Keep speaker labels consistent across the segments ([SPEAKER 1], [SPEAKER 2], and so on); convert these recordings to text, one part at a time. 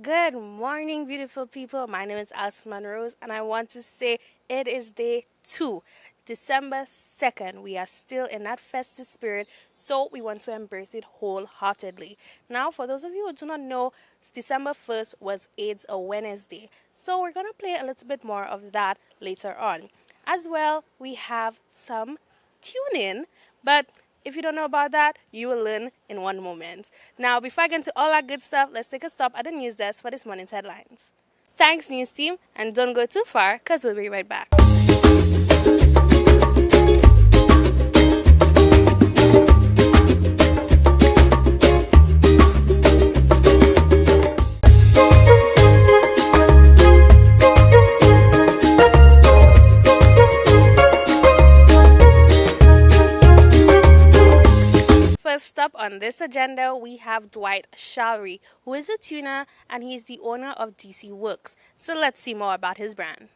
[SPEAKER 1] Good morning, beautiful people. My name is Asman Rose, and I want to say it is day 2, December 2nd. We are still in that festive spirit, so we want to embrace it wholeheartedly. Now, for those of you who do not know, December 1st was AIDS Awareness Day, so we're going to play a little bit more of that later on. As well, we have some tune in, but if you don't know about that, you will learn in one moment. Now, before I get into all that good stuff, let's take a stop at the news desk for this morning's headlines. Thanks, news team, and don't go too far because we'll be right back. First up on this agenda, we have Dwight Shalry, who is a tuner and he's the owner of DC Works. So let's see more about his brand.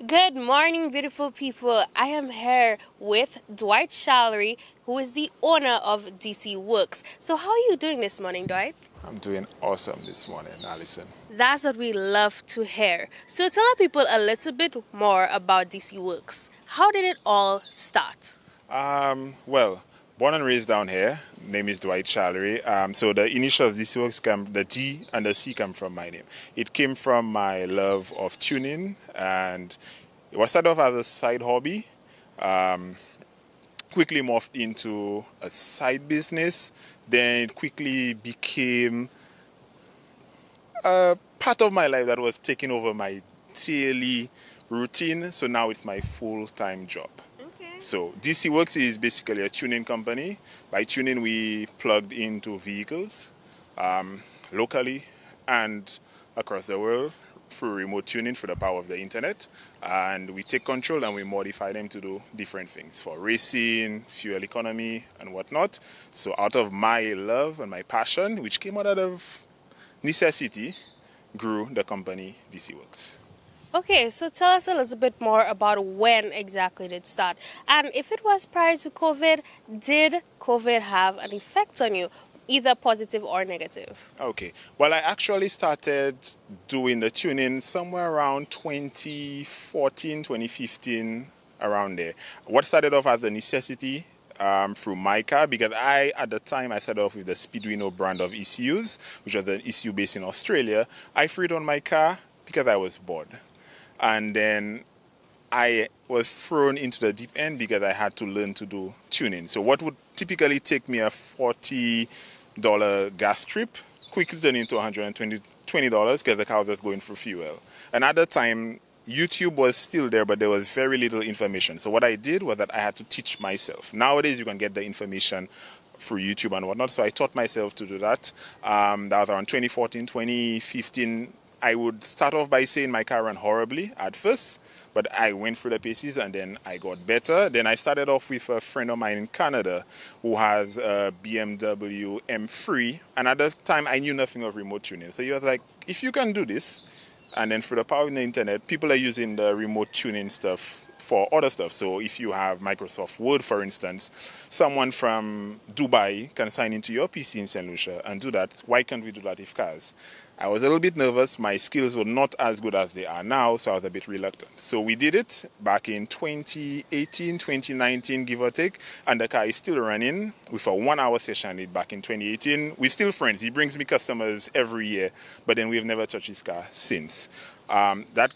[SPEAKER 1] Good morning, beautiful people. I am here with Dwight Shalry, who is the owner of DC Works. So how are you doing this morning, Dwight?
[SPEAKER 2] I'm doing awesome this morning, Alison.
[SPEAKER 1] That's what we love to hear. So tell our people a little bit more about DC Works. How did it all start?
[SPEAKER 2] Well, born and raised down here. Name is Dwight Shallery. So the initials DC Works come, the D and the C come from my name. It came from my love of tuning, and it was started off as a side hobby. Quickly morphed into a side business. Then it quickly became a part of my life that was taking over my daily routine. So now it's my full-time job. So DC Works is basically a tuning company. By tuning, we plugged into vehicles locally and across the world through remote tuning through the power of the internet. And we take control and we modify them to do different things for racing, fuel economy, and whatnot. So out of my love and my passion, which came out of necessity, grew the company DC Works.
[SPEAKER 1] Okay, so tell us a little bit more about when exactly did it start. And if it was prior to COVID, did COVID have an effect on you, either positive or negative?
[SPEAKER 2] Okay, well, I actually started doing the tuning somewhere around 2014, 2015, around there. What started off as a necessity through my car, because at the time, I started off with the Speeduino brand of ECUs, which was an ECU based in Australia. I threw it on my car because I was bored. And then I was thrown into the deep end because I had to learn to do tuning. So what would typically take me a $40 gas trip quickly turned into $120 because the car was just going for fuel. And at the time, YouTube was still there, but there was very little information. So what I did was that I had to teach myself. Nowadays, you can get the information through YouTube and whatnot. So I taught myself to do that. That was around 2014, 2015. I would start off by saying my car ran horribly at first, but I went through the paces and then I got better. Then I started off with a friend of mine in Canada who has a BMW M3, and at that time I knew nothing of remote tuning. So he was like, if you can do this, and then through the power of the internet, people are using the remote tuning stuff for other stuff. So if you have Microsoft Word, for instance, someone from Dubai can sign into your PC in St. Lucia and do that. Why can't we do that with cars? I was a little bit nervous. My skills were not as good as they are now, so I was a bit reluctant. So we did it back in 2018, 2019, give or take, and the car is still running with a 1-hour session back in 2018. We're still friends. He brings me customers every year, but then we've never touched his car since. That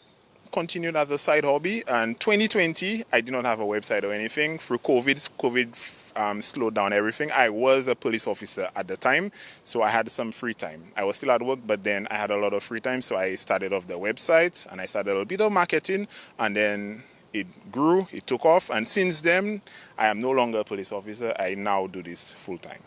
[SPEAKER 2] continued as a side hobby, and 2020 I did not have a website or anything. Through COVID slowed down everything. I was a police officer at the time, so I had some free time. I was still at work, but then I had a lot of free time, so I started off the website and I started a little bit of marketing, and then it grew, it took off, and since then I am no longer a police officer. I now do this full time.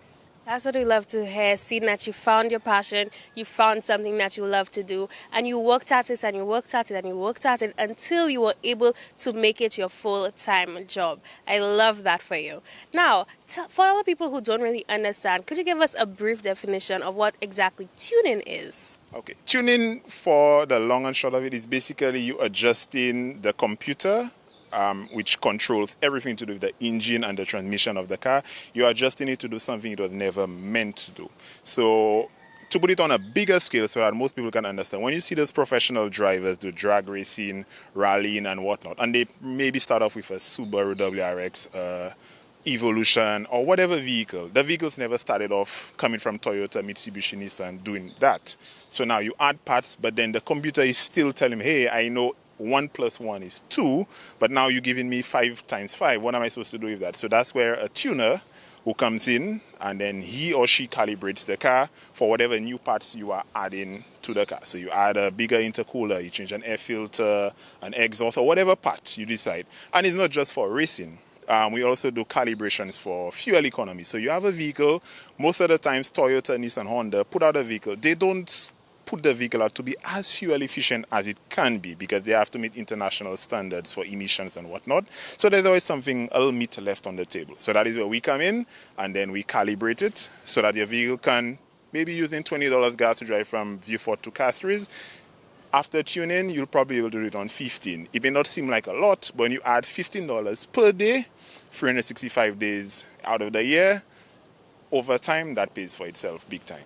[SPEAKER 1] That's what we love to hear, seeing that you found your passion, you found something that you love to do, and you worked at it and you worked at it and you worked at it until you were able to make it your full-time job. I love that for you. Now, for other people who don't really understand, could you give us a brief definition of what exactly tuning is?
[SPEAKER 2] Okay, tuning, for the long and short of it, is basically you adjusting the computer, which controls everything to do with the engine and the transmission of the car. You're adjusting it to do something it was never meant to do. So to put it on a bigger scale so that most people can understand, when you see those professional drivers do drag racing, rallying and whatnot, and they maybe start off with a Subaru WRX, Evolution or whatever vehicle, the vehicles never started off coming from Toyota, Mitsubishi, Nissan doing that. So now you add parts, but then the computer is still telling me, hey, I know 1 + 1 is 2, but now you're giving me 5 × 5. What am I supposed to do with that? So that's where a tuner who comes in and then he or she calibrates the car for whatever new parts you are adding to the car. So you add a bigger intercooler, you change an air filter, an exhaust, or whatever part you decide. And it's not just for racing. We also do calibrations for fuel economy. So you have a vehicle, most of the times Toyota, Nissan, Honda put out a vehicle. They don't put the vehicle out to be as fuel efficient as it can be because they have to meet international standards for emissions and whatnot. So there's always something, a little meat left on the table. So that is where we come in and then we calibrate it so that your vehicle can, maybe using $20 gas to drive from Vieux Fort to Castries. After tuning, you'll probably be able to do it on 15. It may not seem like a lot, but when you add $15 per day, 365 days out of the year, over time, that pays for itself big time.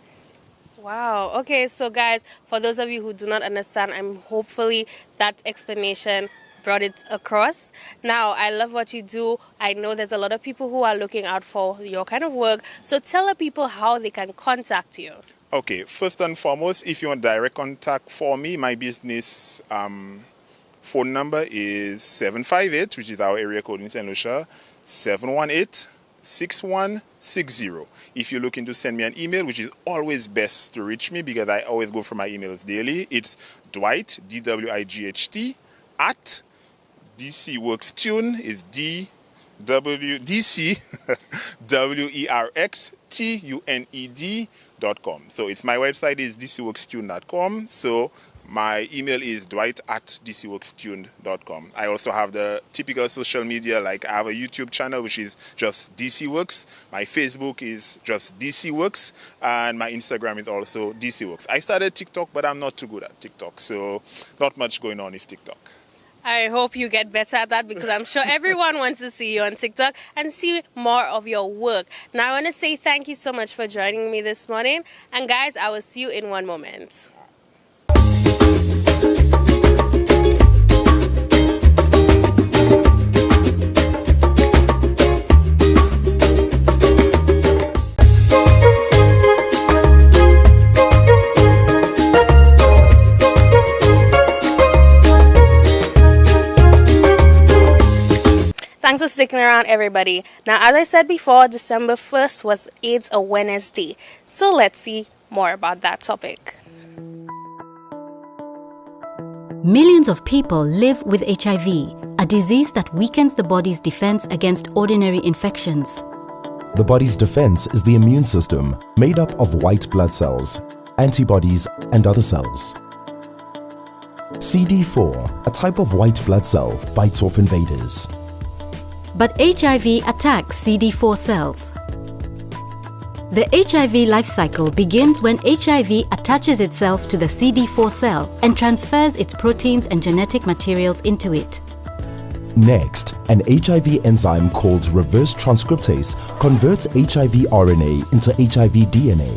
[SPEAKER 1] Wow. Okay, so guys, for those of you who do not understand, hopefully that explanation brought it across. Now, I love what you do. I know there's a lot of people who are looking out for your kind of work. So tell the people how they can contact you.
[SPEAKER 2] Okay, first and foremost, if you want direct contact for me, my business phone number is 758, which is our area code in St. Lucia, 718-6160. If you're looking to send me an email, which is always best to reach me because I always go for my emails daily, it's Dwight, DWIGHT, at DCWorksTune, is DCWERXTUNED.com. So it's my website is DCWorksTune.com. So my email is dwight@dcworkstune.com. I also have the typical social media, like I have a YouTube channel, which is just DCWorks. My Facebook is just DCWorks. And my Instagram is also DCWorks. I started TikTok, but I'm not too good at TikTok. So not much going on with TikTok.
[SPEAKER 1] I hope you get better at that because I'm sure everyone wants to see you on TikTok and see more of your work. Now, I want to say thank you so much for joining me this morning. And guys, I will see you in one moment. Thanks for sticking around, everybody. Now, as I said before, December 1st was AIDS Awareness Day. So let's see more about that topic.
[SPEAKER 3] Millions of people live with HIV, a disease that weakens the body's defense against ordinary infections.
[SPEAKER 4] The body's defense is the immune system, made up of white blood cells, antibodies, and other cells. CD4, a type of white blood cell, fights off invaders.
[SPEAKER 3] But HIV attacks CD4 cells. The HIV life cycle begins when HIV attaches itself to the CD4 cell and transfers its proteins and genetic materials into it.
[SPEAKER 4] Next, an HIV enzyme called reverse transcriptase converts HIV RNA into HIV DNA,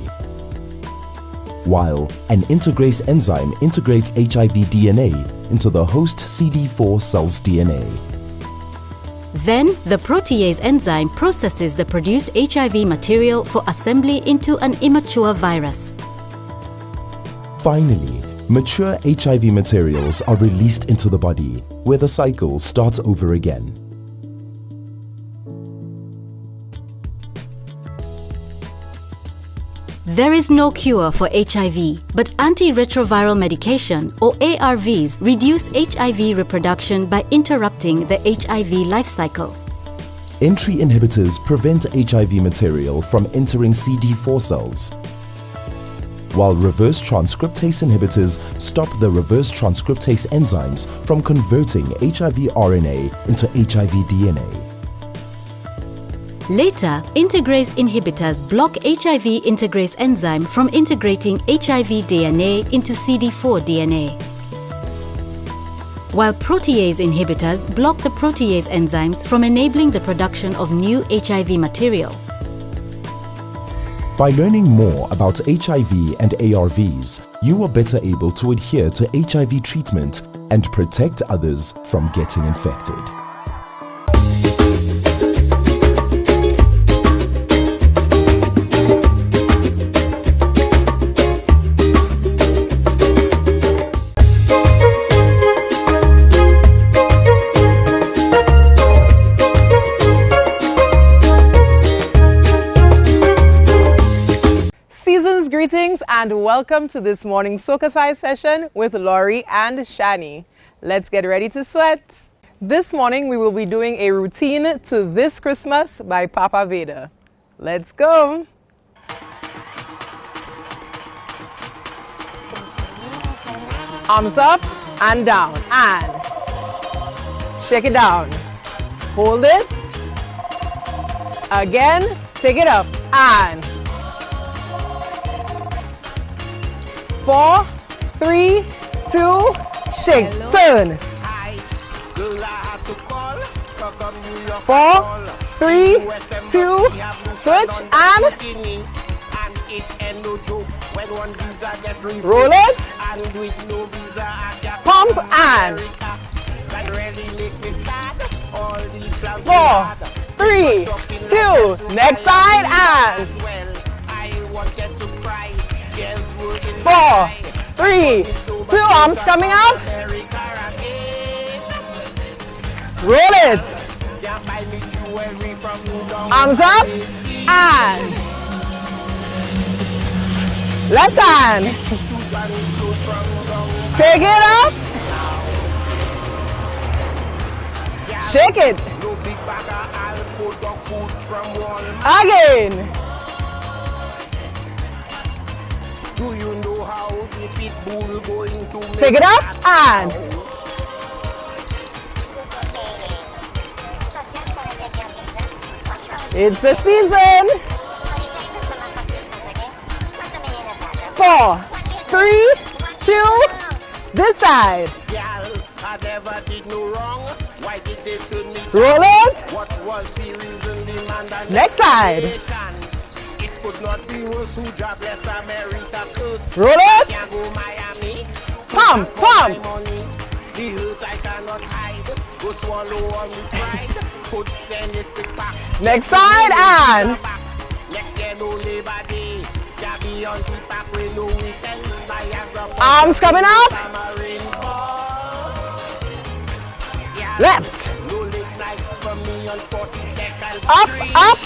[SPEAKER 4] while an integrase enzyme integrates HIV DNA into the host CD4 cell's DNA.
[SPEAKER 3] Then, the protease enzyme processes the produced HIV material for assembly into an immature virus.
[SPEAKER 4] Finally, mature HIV materials are released into the body, where the cycle starts over again.
[SPEAKER 3] There is no cure for HIV, but antiretroviral medication or ARVs reduce HIV reproduction by interrupting the HIV life cycle.
[SPEAKER 4] Entry inhibitors prevent HIV material from entering CD4 cells, while reverse transcriptase inhibitors stop the reverse transcriptase enzymes from converting HIV RNA into HIV DNA.
[SPEAKER 3] Later, integrase inhibitors block HIV integrase enzyme from integrating HIV DNA into CD4 DNA, while protease inhibitors block the protease enzymes from enabling the production of new HIV material.
[SPEAKER 4] By learning more about HIV and ARVs, you are better able to adhere to HIV treatment and protect others from getting infected.
[SPEAKER 5] Greetings and welcome to this morning's Soca Size session with Laurie and Shani. Let's get ready to sweat. This morning we will be doing a routine to This Christmas by Papa Vader. Let's go. Arms up and down and shake it down. Hold it. Again, take it up and 4, 3, 2, shake, turn. 4, 3, 2, switch and roll it. Pump and 4, 3, 2, next side and 4, 3, 2, arms coming up. Roll it. Arms up and left hand. Take it up. Shake it. Again.
[SPEAKER 6] Do you know how the pit bull going to make
[SPEAKER 5] take it up and it's the season. 4, 3, 2, this side.
[SPEAKER 6] I never did no wrong. Why did they turn me?
[SPEAKER 5] Roll it.
[SPEAKER 6] What was the reason demand an
[SPEAKER 5] Next side.
[SPEAKER 6] It could not be worse who jobless America curse.
[SPEAKER 5] Roll it.
[SPEAKER 6] Can't go Miami.
[SPEAKER 5] Pump, pump.
[SPEAKER 6] Money. The hurt I cannot hide. Go swallow all the pride. Could send it to back.
[SPEAKER 5] Next side and
[SPEAKER 6] next year no Labor Day. Can't be on the back with no weekends.
[SPEAKER 5] arms coming up. Left.
[SPEAKER 6] No late nights for me on 40 seconds.
[SPEAKER 5] Up, up.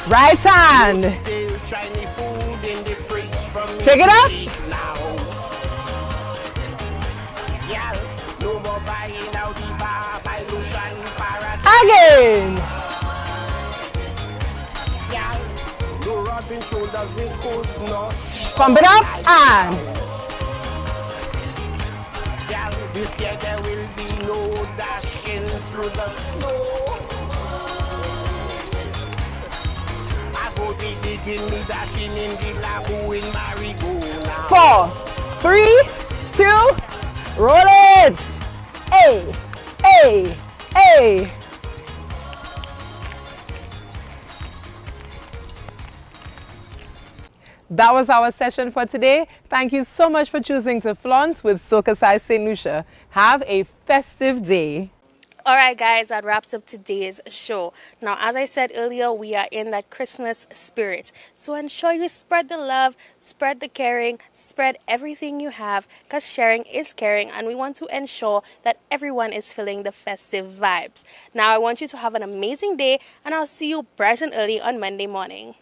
[SPEAKER 5] Right hand.
[SPEAKER 6] Still Chinese food in the fridge from me.
[SPEAKER 5] Take it up.
[SPEAKER 6] Now. Yeah, no more buying out the bar by Lucian Paradise.
[SPEAKER 5] Again.
[SPEAKER 6] Yeah, no rubbing shoulders with who's not.
[SPEAKER 5] Pump it up and
[SPEAKER 6] Yeah, this year there will be no dashing through the snow. I go be digging me dashing in the labo in Marigo now.
[SPEAKER 5] 4, 3, 2, roll it. Hey, hey, hey. That was our session for today. Thank you so much for choosing to flaunt with Soca Size St. Lucia. Have a festive day.
[SPEAKER 1] Alright guys, that wraps up today's show. Now, as I said earlier, we are in that Christmas spirit. So ensure you spread the love, spread the caring, spread everything you have, because sharing is caring, and we want to ensure that everyone is feeling the festive vibes. Now, I want you to have an amazing day, and I'll see you bright and early on Monday morning.